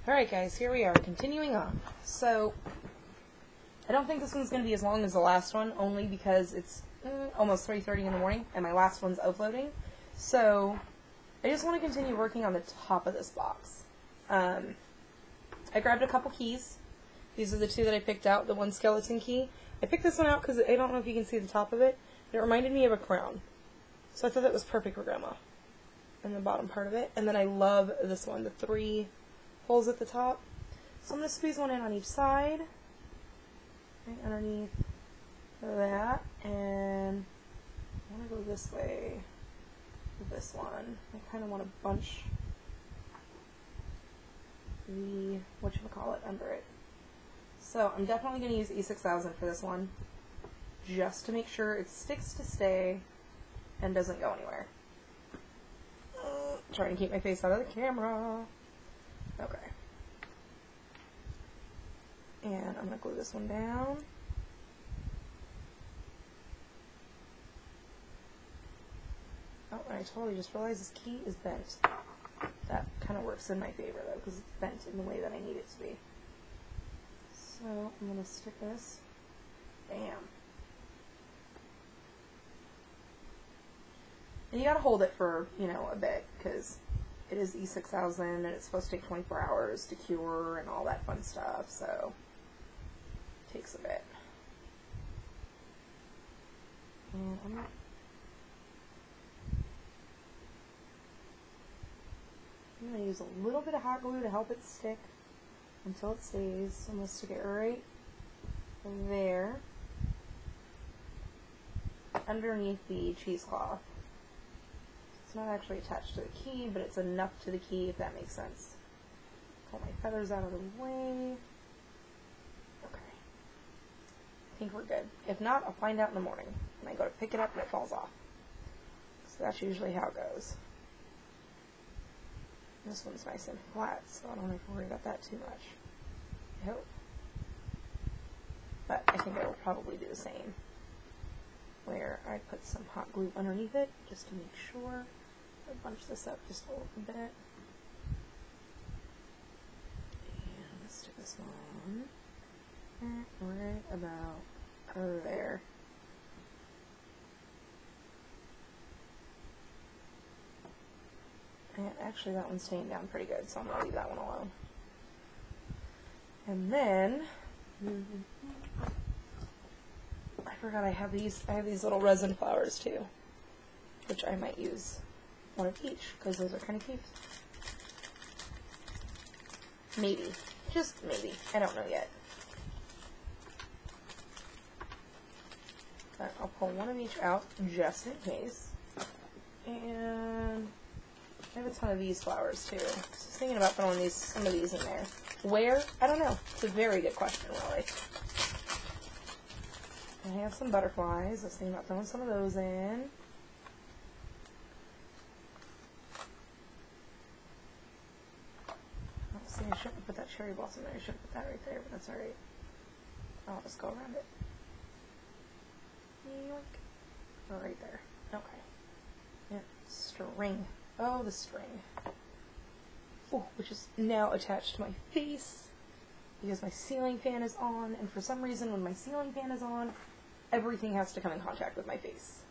Alright guys, here we are, continuing on. So, I don't think this one's going to be as long as the last one, only because it's almost 3:30 in the morning, and my last one's uploading. So, I just want to continue working on the top of this box. I grabbed a couple keys. These are the two that I picked out, the one skeleton key. I picked this one out because I don't know if you can see the top of it. It reminded me of a crown. So I thought that was perfect for Grandma. And the bottom part of it. And then I love this one, the 3 holes at the top. So I'm going to squeeze one in on each side. Right underneath that. And I want to go this way with this one. I kind of want to bunch the, whatchamacallit, under it. So I'm definitely going to use E6000 for this one. Just to make sure it sticks to stay and doesn't go anywhere. Trying to keep my face out of the camera. Okay. And I'm going to glue this one down. Oh, and I totally just realized this key is bent. That kind of works in my favor though, because it's bent in the way that I need it to be. So I'm going to stick this. Bam. And you gotta hold it for, you know, a bit, because it is E6000 and it's supposed to take 24 hours to cure and all that fun stuff, so it takes a bit. And I'm gonna use a little bit of hot glue to help it stick until it stays. So I'm gonna stick it right there underneath the cheesecloth. It's not actually attached to the key, but it's enough to the key, if that makes sense. Pull my feathers out of the way. Okay. I think we're good. If not, I'll find out in the morning when I go to pick it up and it falls off. So that's usually how it goes. This one's nice and flat, so I don't have to worry about that too much. I hope. But I think I will probably do the same, where I put some hot glue underneath it, just to make sure. I bunch this up just a little bit. And let's stick this one right about over there. And actually that one's staying down pretty good, so I'm going to leave that one alone. And then, I forgot I have these little resin flowers too, which I might use one of each, because those are kind of cute. Maybe. Just maybe. I don't know yet. But I'll pull one of each out, just in case. And I have a ton of these flowers too. I was thinking about throwing some of these in there. Where? I don't know. It's a very good question, really. I have some butterflies. I was thinking about throwing some of those in. See, I shouldn't put that cherry blossom there. I should put that right there, but that's alright. I'll just go around it. Yoink. Oh, right there. Okay. Yeah, string. Oh, the string. Oh, which is now attached to my face because my ceiling fan is on, and for some reason when my ceiling fan is on, everything has to come in contact with my face.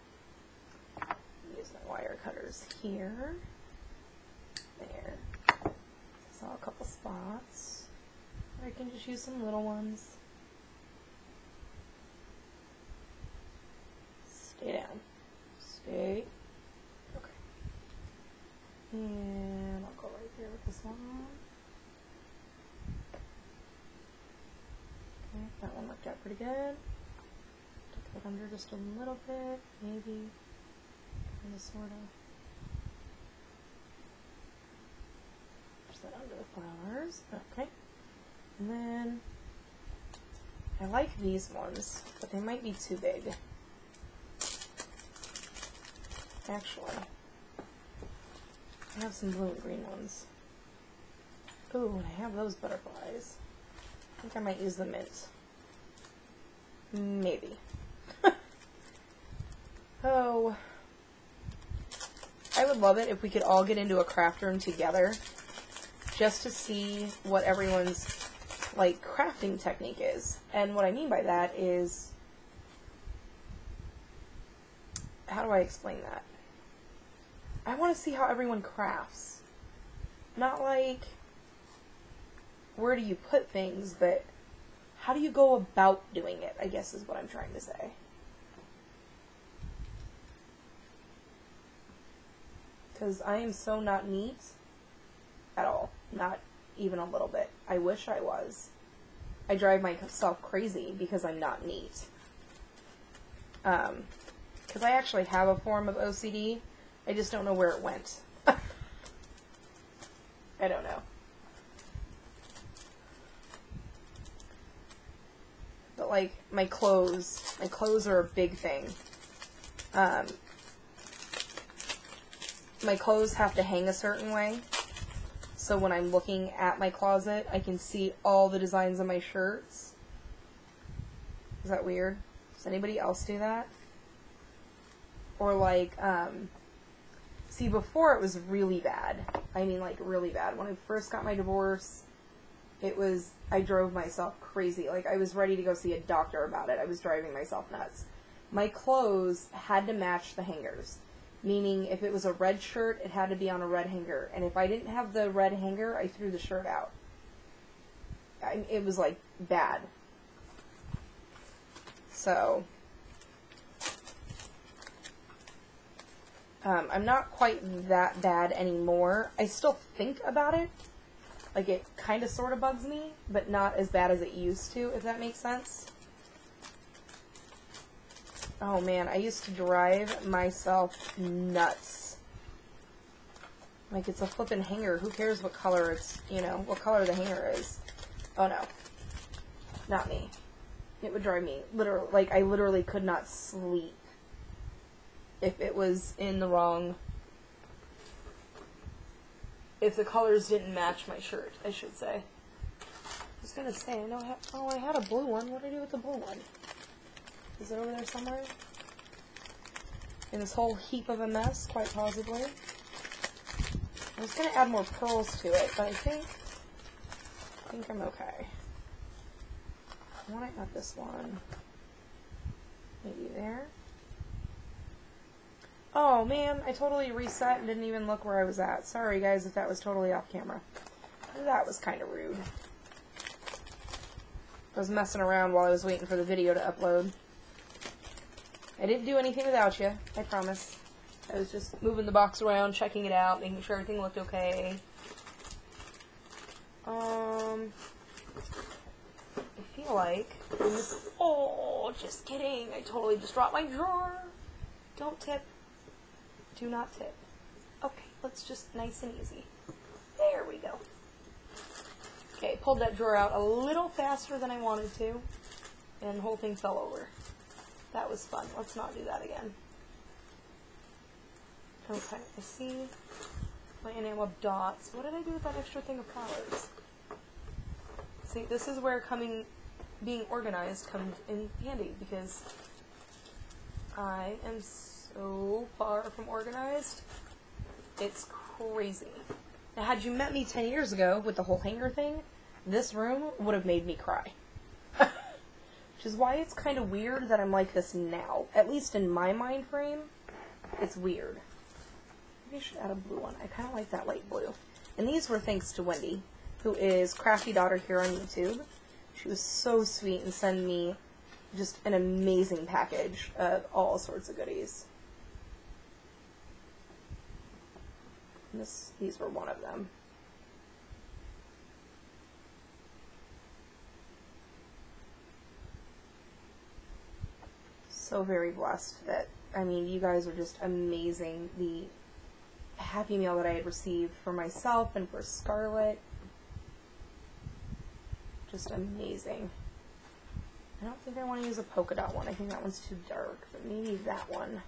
Use my wire cutters here. There. Saw a couple spots. Or I can just use some little ones. Stay down. Stay. Okay. And I'll go right there with this one. Okay, that one worked out pretty good. Tuck it under just a little bit, maybe. Kind of, sort of. That under the flowers. Okay. And then I like these ones, but they might be too big. Actually, I have some blue and green ones. Ooh, and I have those butterflies. I think I might use the mint. Maybe. Oh, I would love it if we could all get into a craft room together just to see what everyone's, like, crafting technique is. And what I mean by that is, how do I explain that? I want to see how everyone crafts. Not like, where do you put things, but how do you go about doing it, I guess is what I'm trying to say. Because I am so not neat at all. Not even a little bit. I wish I was. I drive myself crazy because I'm not neat. Because I actually have a form of OCD. I just don't know where it went. I don't know. But, like, my clothes are a big thing. My clothes have to hang a certain way. So when I'm looking at my closet, I can see all the designs on my shirts. Is that weird? Does anybody else do that? Or, like, see, before it was really bad. I mean, like, really bad. When I first got my divorce, I drove myself crazy. Like, I was ready to go see a doctor about it. I was driving myself nuts. My clothes had to match the hangers. Meaning, if it was a red shirt, it had to be on a red hanger. And if I didn't have the red hanger, I threw the shirt out. It was, like, bad. So, I'm not quite that bad anymore. I still think about it. Like, it kind of sort of bugs me, but not as bad as it used to, if that makes sense. Oh man, I used to drive myself nuts. Like, it's a flippin' hanger. Who cares what color it's, what color the hanger is? Oh no. Not me. It would drive me, I literally could not sleep if it was in the wrong, if the colors didn't match my shirt, I should say. I was gonna say, I had a blue one. What did I do with the blue one? Is it over there somewhere? In this whole heap of a mess, quite possibly. I was going to add more pearls to it, but I think I'm okay. I want to add this one. Maybe there. Oh man, I totally reset and didn't even look where I was at. Sorry guys if that was totally off camera. That was kind of rude. I was messing around while I was waiting for the video to upload. I didn't do anything without you, I promise. I was just moving the box around, checking it out, making sure everything looked okay. I feel like this. Oh, just kidding. I totally just dropped my drawer. Don't tip. Do not tip. Okay, let's just nice and easy. There we go. Okay, pulled that drawer out a little faster than I wanted to, and the whole thing fell over. That was fun. Let's not do that again. Okay, I see my enamel dots. What did I do with that extra thing of flowers? See, this is where being organized comes in handy, because I am so far from organized. It's crazy. Now, had you met me 10 years ago with the whole hanger thing, this room would have made me cry. Which is why it's kind of weird that I'm like this now. At least in my mind frame, it's weird. Maybe I should add a blue one. I kind of like that light blue. And these were thanks to Wendy, who is Crafty Daughter here on YouTube. She was so sweet and sent me just an amazing package of all sorts of goodies. And these were one of them. So very blessed that, I mean, you guys are just amazing. The Happy Meal that I had received for myself and for Scarlett, just amazing. I don't think I want to use a polka dot one. I think that one's too dark, but maybe that one.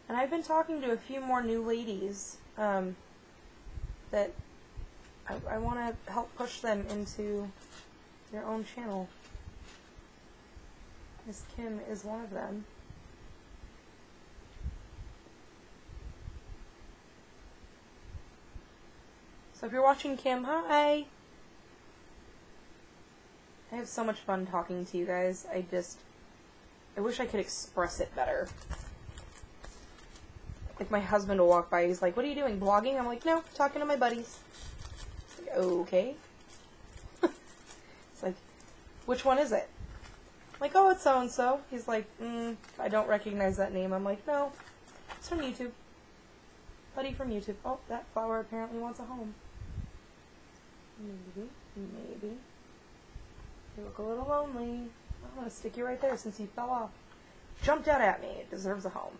And I've been talking to a few more new ladies that I want to help push them into your own channel. Miss Kim is one of them. So if you're watching, Kim, hi! I have so much fun talking to you guys. I wish I could express it better. Like, my husband will walk by, he's like, what are you doing, blogging? I'm like, no, talking to my buddies. It's like, okay. It's like, which one is it? I'm like, oh, it's so-and-so. He's like, I don't recognize that name. I'm like, no, it's from YouTube. Buddy from YouTube. Oh, that flower apparently wants a home. Maybe. You look a little lonely. I'm going to stick you right there since you fell off. Jumped out at me. It deserves a home.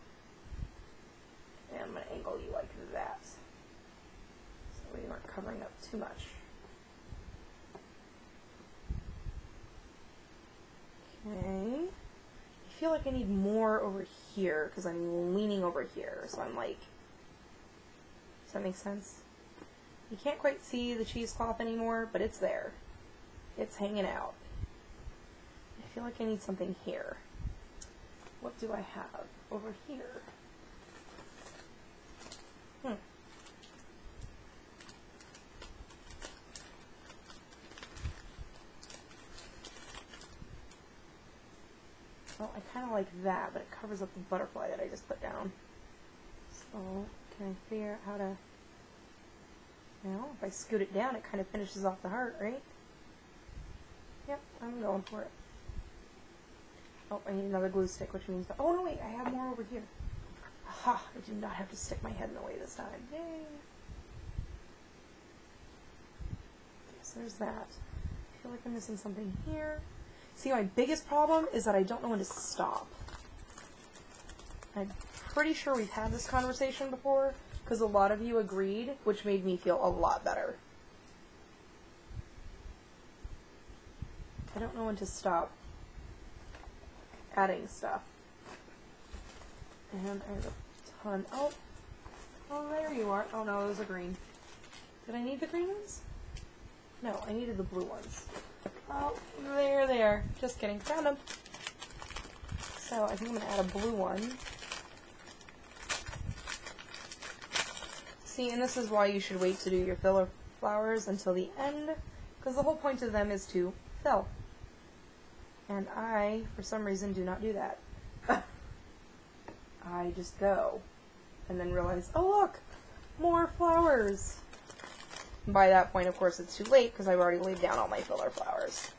And I'm going to angle you like that. So we aren't covering up too much. Okay. I feel like I need more over here because I'm leaning over here. So I'm like... Does that make sense? You can't quite see the cheesecloth anymore, but it's there. It's hanging out. I feel like I need something here. What do I have over here? Well, I kind of like that, but it covers up the butterfly that I just put down. So, can I figure out how to... Now, if I scoot it down, it kind of finishes off the heart, right? Yep, I'm going for it. Oh, I need another glue stick, which means... Oh, no, wait, I have more over here. Aha, I do not have to stick my head in the way this time. Yay! So there's that. I feel like I'm missing something here. See, my biggest problem is that I don't know when to stop. I'm pretty sure we've had this conversation before, because a lot of you agreed, which made me feel a lot better. I don't know when to stop adding stuff. And I have a ton. Oh, there you are. Oh no, those are green. Did I need the green ones? No, I needed the blue ones. Oh, there they are. Just kidding. Found them. So I think I'm going to add a blue one. See, and this is why you should wait to do your filler flowers until the end, because the whole point of them is to fill. And I, for some reason, do not do that. I just go and then realize, oh look, more flowers. And by that point, of course, it's too late because I've already laid down all my filler flowers.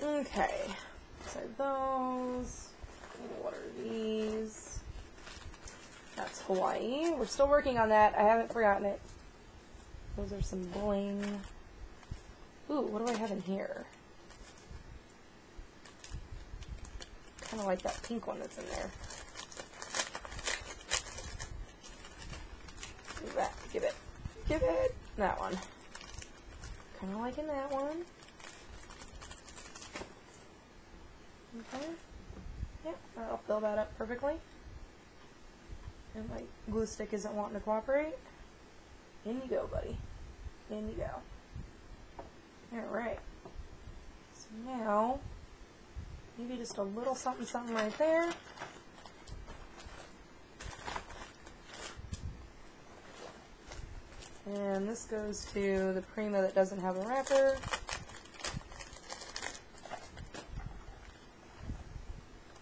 Okay, so those, what are these? That's Hawaii. We're still working on that. I haven't forgotten it. Those are some bling. Ooh, what do I have in here? Kind of like that pink one that's in there. That, give it, that one. Kind of liking that one. Okay. Yeah, I'll fill that up perfectly. And my glue stick isn't wanting to cooperate. In you go, buddy. In you go. Alright. So now, maybe just a little something something right there. And this goes to the Prima that doesn't have a wrapper.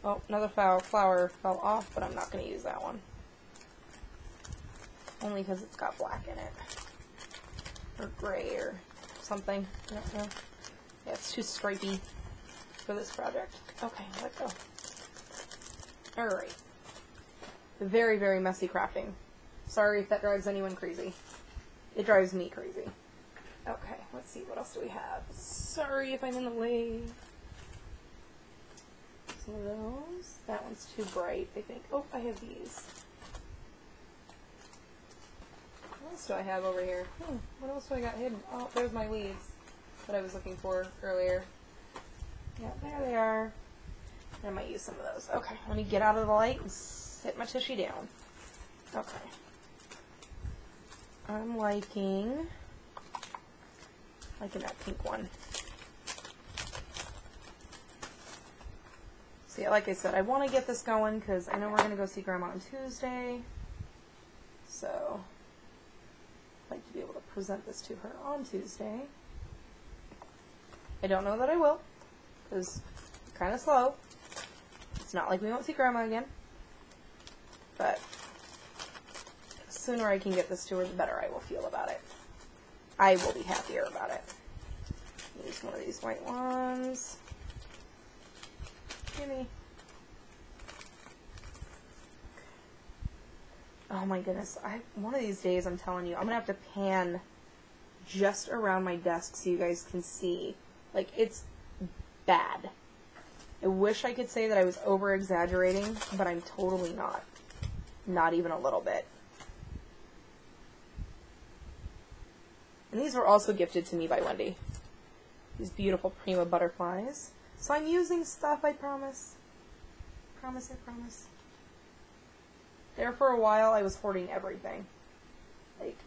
Oh, another flower fell off, but I'm not going to use that one. Only because it's got black in it. Or gray or something. I don't know. Yeah, it's too stripey for this project. Okay, let go. Alright. Very, very messy crafting. Sorry if that drives anyone crazy. It drives me crazy. Okay, let's see, what else do we have? Sorry if I'm in the way. Some of those. That one's too bright, I think. Oh, I have these. What else do I have over here? What else do I got hidden? Oh, there's my leaves that I was looking for earlier. Yeah, there they are. I might use some of those. Okay, let me get out of the light and sit my tushy down. Okay. I'm liking Liking that pink one. So yeah, like I said, I want to get this going because I know we're going to go see Grandma on Tuesday. So I'd like to be able to present this to her on Tuesday. I don't know that I will because I'm kind of slow. It's not like we won't see Grandma again. But the sooner I can get this to her, the better I will feel about it. I will be happier about it. Use one of these white ones. Gimme. Oh my goodness. One of these days, I'm telling you, I'm going to have to pan just around my desk so you guys can see. Like, it's bad. I wish I could say that I was over-exaggerating, but I'm totally not. Not even a little bit. And these were also gifted to me by Wendy. These beautiful Prima butterflies. So I'm using stuff, I promise. Promise, I promise. There for a while, I was hoarding everything. Like,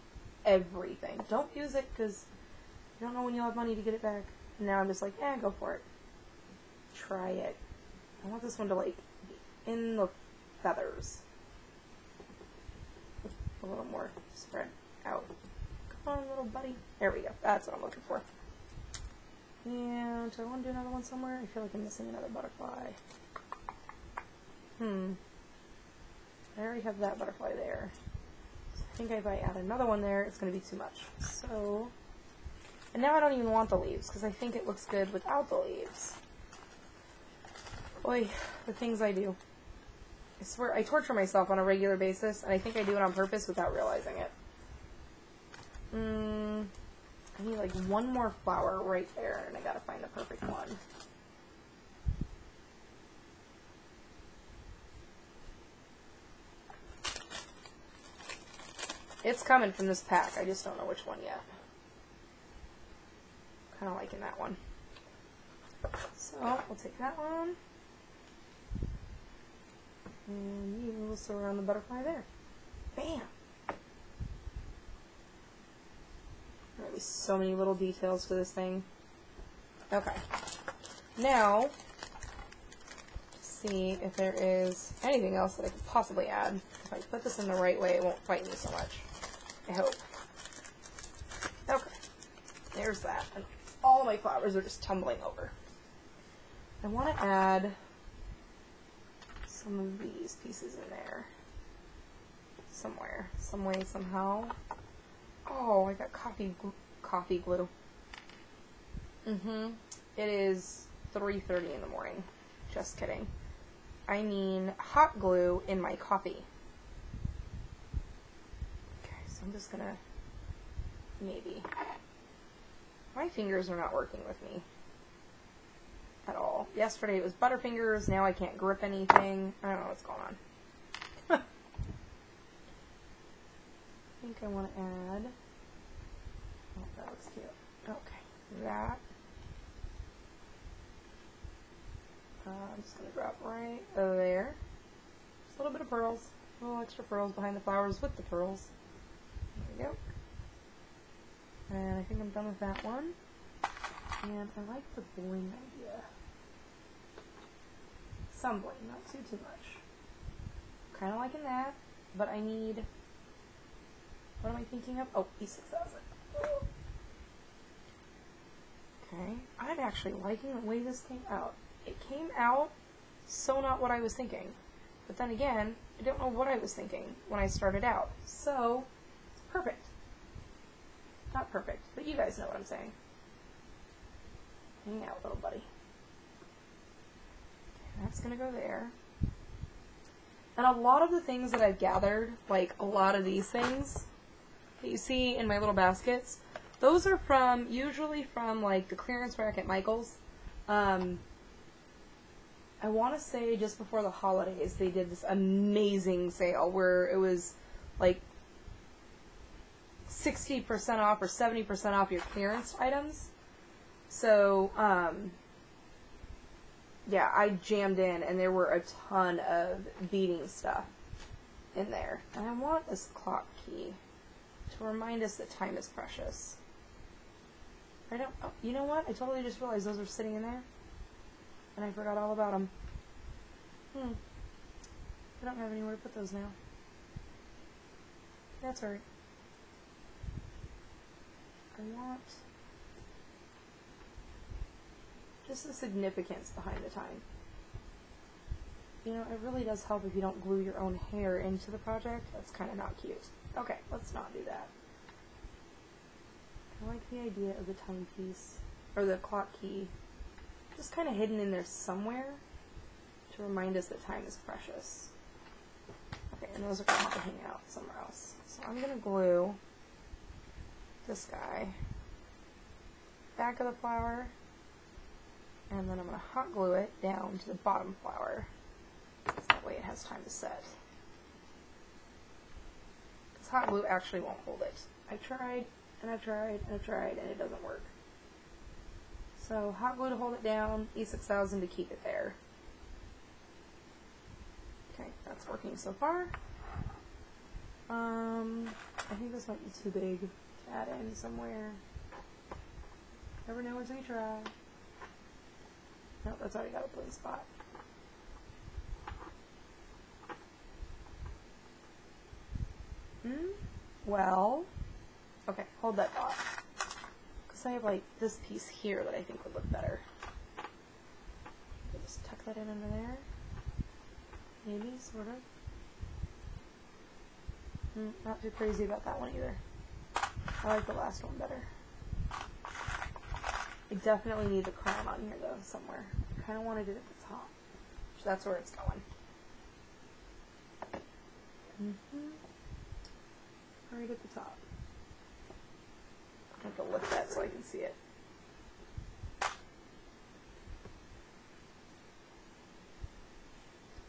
everything. Don't use it, because you don't know when you'll have money to get it back. And now I'm just like, go for it. Try it. I want this one to, like, be in the feathers. A little more spread out. Come on, little buddy. There we go. That's what I'm looking for. And do I want to do another one somewhere? I feel like I'm missing another butterfly. I already have that butterfly there. So I think if I add another one there, it's going to be too much. So, and now I don't even want the leaves because I think it looks good without the leaves. Boy, the things I do. I swear, I torture myself on a regular basis, and I think I do it on purpose without realizing it. I need like one more flower right there, and I gotta find the perfect one. It's coming from this pack, I just don't know which one yet. Kinda liking that one. So, we'll take that one. And you will surround the butterfly there. Bam! There will be so many little details to this thing. Okay. Now, see if there is anything else that I could possibly add. If I put this in the right way, it won't fight me so much. I hope. Okay. There's that. And all my flowers are just tumbling over. I want to add some of these pieces in there. Somewhere. Some way, somehow. Oh, I got coffee glue. It is 3:30 in the morning. Just kidding. I mean hot glue in my coffee. Okay, so I'm just gonna maybe. My fingers are not working with me at all. Yesterday it was butterfingers, now I can't grip anything. I don't know what's going on. I think I want to add, oh, that looks cute. Okay, that. I'm just going to drop right there. Just a little bit of pearls. A little extra pearls behind the flowers with the pearls. There we go. And I think I'm done with that one. And I like the bling idea. Some bling, not too much. Kind of liking that, but I need, what am I thinking of? Oh, E6000. Okay, I'm actually liking the way this came out. It came out so not what I was thinking. But then again, I don't know what I was thinking when I started out. So, it's perfect. Not perfect, but you guys know what I'm saying. Hang out, little buddy. Okay, that's going to go there. And a lot of the things that I've gathered, like a lot of these things that you see in my little baskets, those are from, usually from like the clearance rack at Michael's. I want to say just before the holidays, they did this amazing sale where it was like 60% off or 70% off your clearance items. So, yeah, I jammed in and there were a ton of beading stuff in there. And I want this clock key to remind us that time is precious. I don't, oh, you know what? I totally just realized those are sitting in there. And I forgot all about them. I don't have anywhere to put those now. That's alright. I want just the significance behind the time. You know, it really does help if you don't glue your own hair into the project. That's kind of not cute. Okay, let's not do that. I like the idea of the timepiece, or the clock key, just kind of hidden in there somewhere to remind us that time is precious. Okay, and those are going to have to hang out somewhere else. So I'm going to glue this guy, back of the flower, and then I'm going to hot glue it down to the bottom flower. So that way it has time to set. Because hot glue actually won't hold it. I've tried, and I've tried, and I've tried, and it doesn't work. So hot glue to hold it down, E6000 to keep it there. Okay, that's working so far. I think this might be too big to add in somewhere. Never know until you try. Nope, that's already got a plain spot. Well, okay, hold that thought. Because I have like this piece here that I think would look better. Just tuck that in under there. Maybe, sort of. Not too crazy about that one either. I like the last one better. I definitely need the crown on here though, somewhere. I kind of wanted it at the top. So that's where it's going. Right at the top. I have to lift that so I can see it.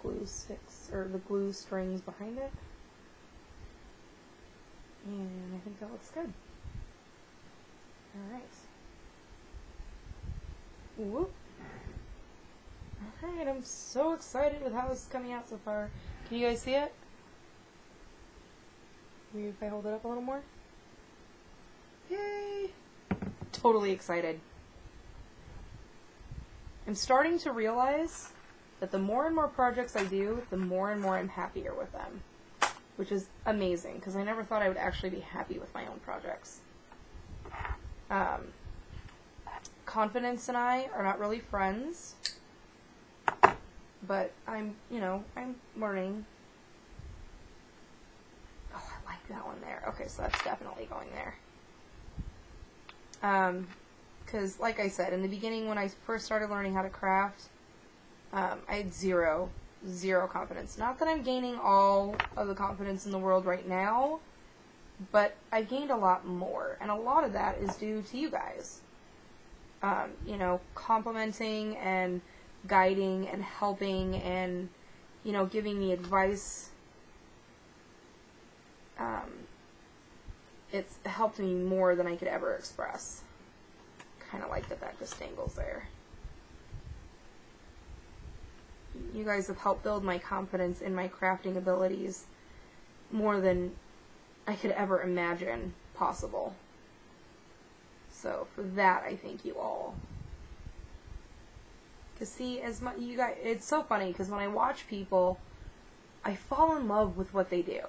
Glue sticks, or the glue strings behind it. And I think that looks good. Alright. Whoop. Alright, I'm so excited with how this is coming out so far. Can you guys see it? Maybe if I hold it up a little more. Yay! Totally excited. I'm starting to realize that the more and more projects I do, the more and more I'm happier with them. Which is amazing, because I never thought I would actually be happy with my own projects. Confidence and I are not really friends, but I'm learning. Oh, I like that one there. Okay, so that's definitely going there. Because, like I said, in the beginning when I first started learning how to craft, I had zero confidence. Not that I'm gaining all of the confidence in the world right now, but I've gained a lot more, and a lot of that is due to you guys. You know, complimenting and guiding and helping and, you know, giving me advice. It's helped me more than I could ever express. Kind of like that just dangles there. You guys have helped build my confidence in my crafting abilities more than I could ever imagine possible. So for that, I thank you all. Because see, as much you guys, it's so funny because when I watch people, I fall in love with what they do.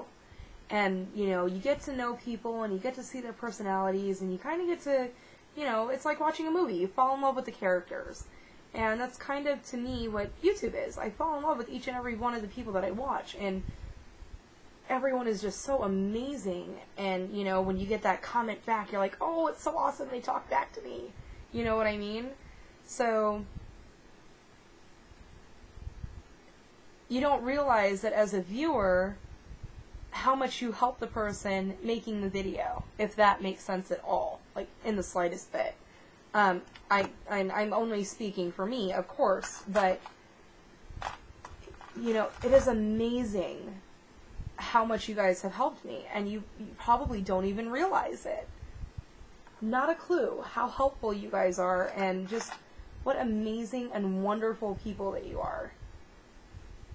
And, you know, you get to know people and you get to see their personalities and you kind of get to, you know, it's like watching a movie. You fall in love with the characters. And that's kind of, to me, what YouTube is. I fall in love with each and every one of the people that I watch. And everyone is just so amazing. And, you know, when you get that comment back, you're like, oh, it's so awesome they talk back to me. You know what I mean? So you don't realize that as a viewer how much you help the person making the video, if that makes sense at all, like in the slightest bit. I'm only speaking for me, of course, but, you know, it is amazing how much you guys have helped me, and you probably don't even realize it. Not a clue how helpful you guys are, and just what amazing and wonderful people that you are,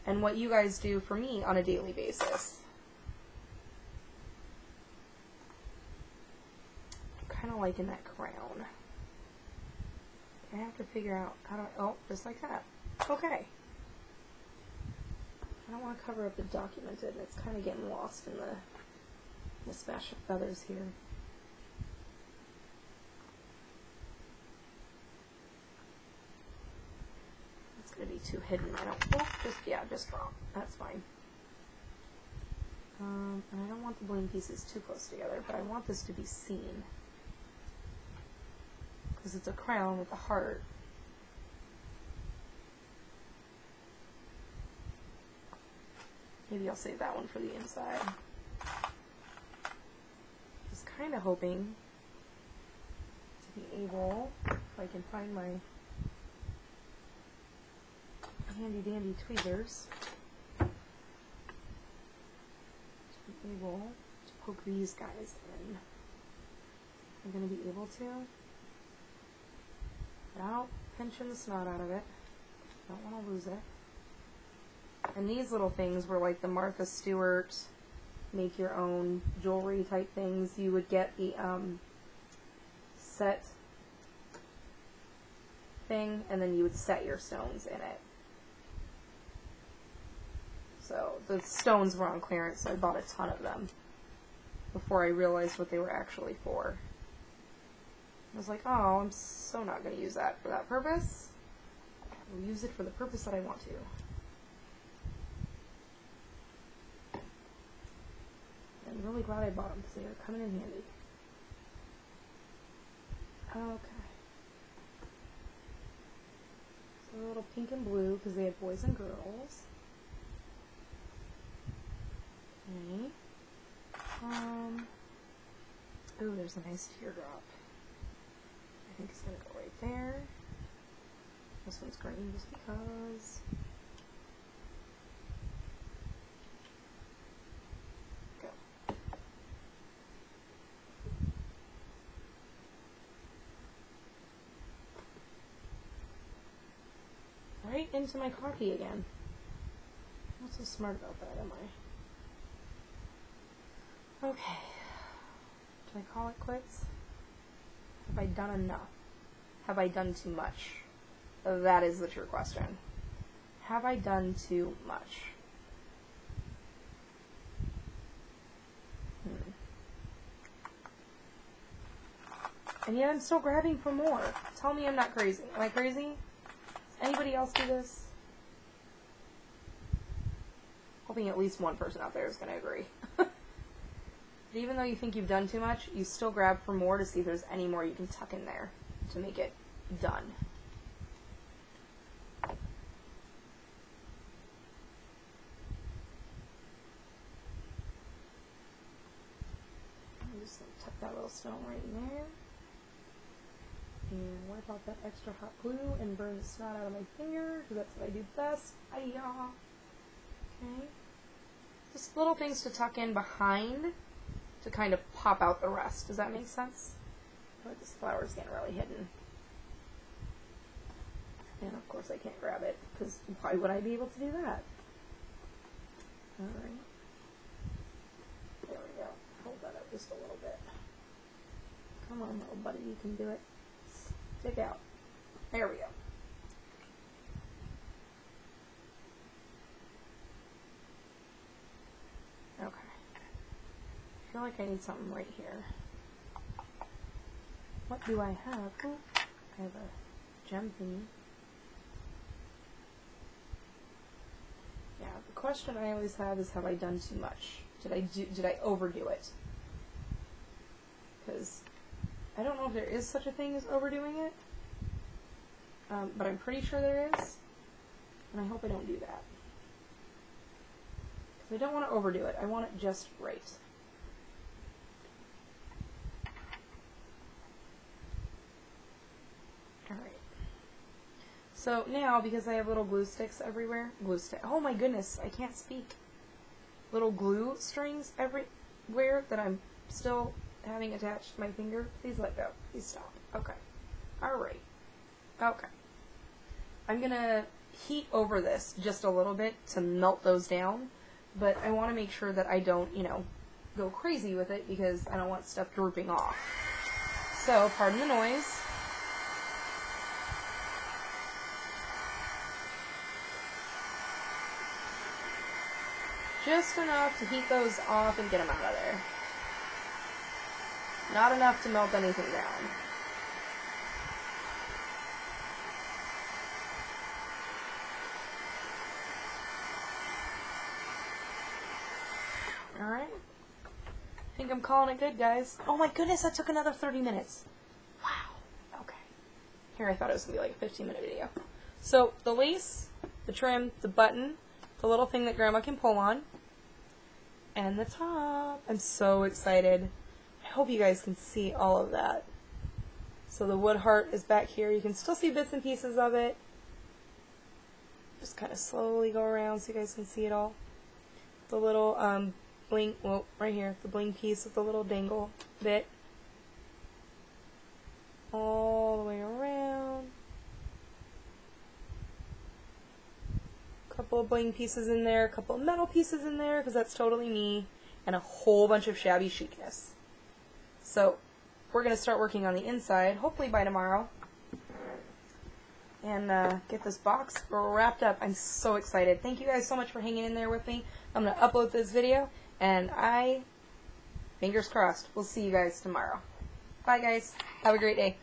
and what you guys do for me on a daily basis. I'm kind of liking that crown. to figure out how to, oh, just like that. Okay. I don't want to cover up the documented. It's kind of getting lost in the smash of feathers here. It's going to be too hidden. I don't, oh, just draw. That's fine. And I don't want the bling pieces too close together, but I want this to be seen. Because it's a crown with a heart. Maybe I'll save that one for the inside. Just kind of hoping to be able, if I can find my handy dandy tweezers, to be able to poke these guys in. I'm going to be able to, without pinching the snot out of it. Don't want to lose it. And these little things were like the Martha Stewart make your own jewelry type things. You would get the set thing, and then you would set your stones in it. So the stones were on clearance, so I bought a ton of them before I realized what they were actually for. I was like, oh, I'm so not going to use that for that purpose. I'll use it for the purpose that I want to. I'm really glad I bought them because they are coming in handy. Okay. So a little pink and blue because they had boys and girls. Okay. Ooh, there's a nice teardrop. I think it's gonna go right there. This one's green just because. Go. Right into my coffee again. I'm not so smart about that, am I? Okay. Should I call it quits? Have I done enough? Have I done too much? That is the true question. Have I done too much? And yet I'm still grabbing for more. Tell me I'm not crazy. Am I crazy? Does anybody else do this? Hoping at least one person out there is going to agree. But even though you think you've done too much, you still grab for more to see if there's any more you can tuck in there to make it done. I'm just going to tuck that little stone right in there. And wipe off that extra hot glue and burn the snot out of my finger, because that's what I do best. Hi-ya! Okay. Just little things to tuck in behind to kind of pop out the rest. Does that make sense? I feel like this flower's getting really hidden. And of course I can't grab it, because why would I be able to do that? Alright. There we go. Hold that up just a little bit. Come on, little buddy, you can do it. Stick out. There we go. Okay. I feel like I need something right here. What do I have? Oh, I have a gem thingy. Yeah, the question I always have is, have I done too much? Did I overdo it? Because I don't know if there is such a thing as overdoing it, but I'm pretty sure there is, and I hope I don't do that. Because I don't want to overdo it. I want it just right. Alright. So now, because I have little glue sticks everywhere, oh my goodness, I can't speak. Little glue strings everywhere that I'm still having attached to my finger. Please let go. Please stop. Okay. Alright. Okay. I'm gonna heat over this just a little bit to melt those down, but I want to make sure that I don't, go crazy with it because I don't want stuff drooping off. So, pardon the noise. Just enough to heat those off and get them out of there. Not enough to melt anything down. Alright. I think I'm calling it good, guys. Oh my goodness, that took another 30 minutes. Wow. Okay. Here, I thought it was going to be like a 15-minute video. So, the lace, the trim, the button, the little thing that Grandma can pull on, and the top. I'm so excited. I hope you guys can see all of that. So the wood heart is back here. You can still see bits and pieces of it. Just kind of slowly go around so you guys can see it all. The little bling, well, right here, the bling piece with the little dangle bit. All the way around. Couple of bling pieces in there, a couple of metal pieces in there, because that's totally me, and a whole bunch of shabby chicness. So, we're going to start working on the inside, hopefully by tomorrow, and get this box wrapped up. I'm so excited. Thank you guys so much for hanging in there with me. I'm going to upload this video, and fingers crossed, we'll see you guys tomorrow. Bye guys. Have a great day.